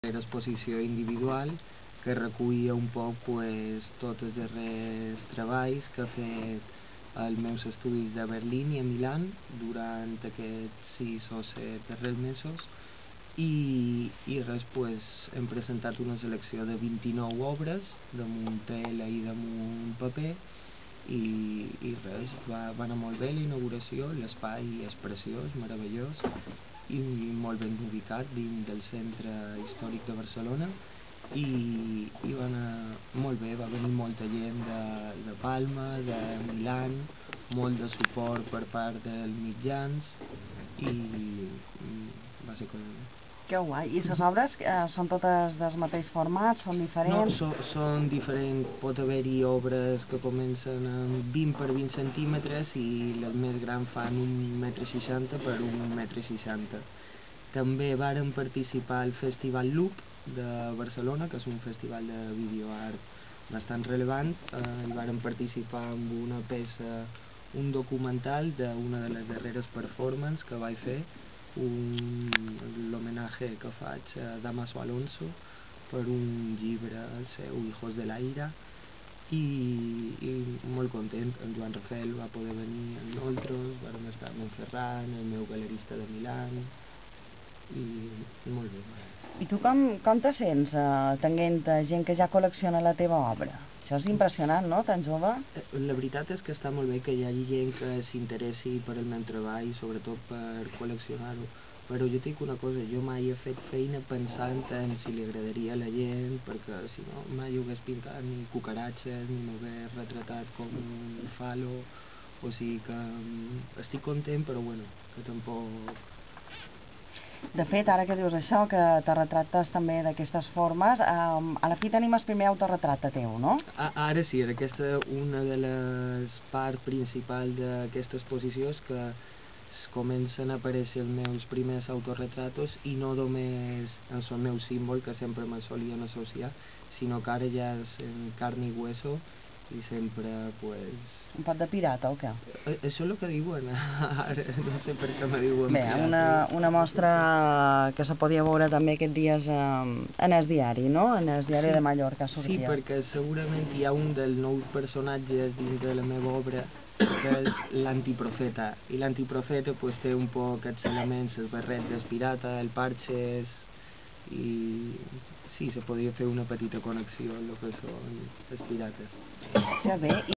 exposició individual que recullia un poc tots els darrers treballs que he fet als meus estudis de Berlín i a Milà durant aquests 6 o 7 darrers mesos i res, hem presentat una selecció de 29 obres damunt tela i damunt paper i res, va anar molt bé la inauguració, l'espai és preciós, meravellós i molt ben ubicat dins del centre històric de Barcelona i va anar molt bé, va venir molta gent de Palma, de Milà, molt de suport per part dels mitjans i va ser com... Que guai, i les obres són totes del mateix format, són diferents? No, són diferents, pot haver-hi obres que comencen amb 20 per 20 centímetres i les més grans fan 1,60 m per 1,60 m. També varen participar al Festival Loop de Barcelona, que és un festival de videoart bastant relevant, i varen participar amb una peça, un documental d'una de les darreres performances que vaig fer, l'homenatge que faig a Damaso Alonso per un llibre seu, Hijos de la Ira, i molt content. En Joan Rafael va poder venir amb nosaltres, vam estar amb en Ferran, el meu galerista de Milà, i molt bé. I tu com te sents tenint gent que ja col·lecciona la teva obra? Això és impressionant, no?, tan jove? La veritat és que està molt bé que hi hagi gent que s'interessi per el meu treball, sobretot per col·leccionar-ho, però jo dic una cosa, jo mai he fet feina pensant en si li agradaria a la gent, perquè si no mai ho hagués pintat ni cucaratges, ni m'hagués retratat com un falo, o sigui que estic content, però bueno, que tampoc... De fet, ara que dius això, que te retrates també d'aquestes formes, a la fi tenim el primer autorretracte teu, no? Ara sí, aquesta una de les parts principals d'aquesta exposició és que comencen a aparèixer els meus primers autorretratos i no només és el meu símbol que sempre me solien associar, sinó que ara ja és en carn i hueso i sempre, pues... Un pot de pirata o què? Això és el que diuen, ara no sé per què me diuen pirata. Bé, una mostra que se podia veure també aquests dies en el diari, no? En el diari de Mallorca sortia. Sí, perquè segurament hi ha un dels nous personatges dins de la meva obra que és l'antiprofeta, i l'antiprofeta té un poc aquests elements, el barret del pirata, el parxes, i sí, se podia fer una petita connexió amb el que són els pirates. Que bé.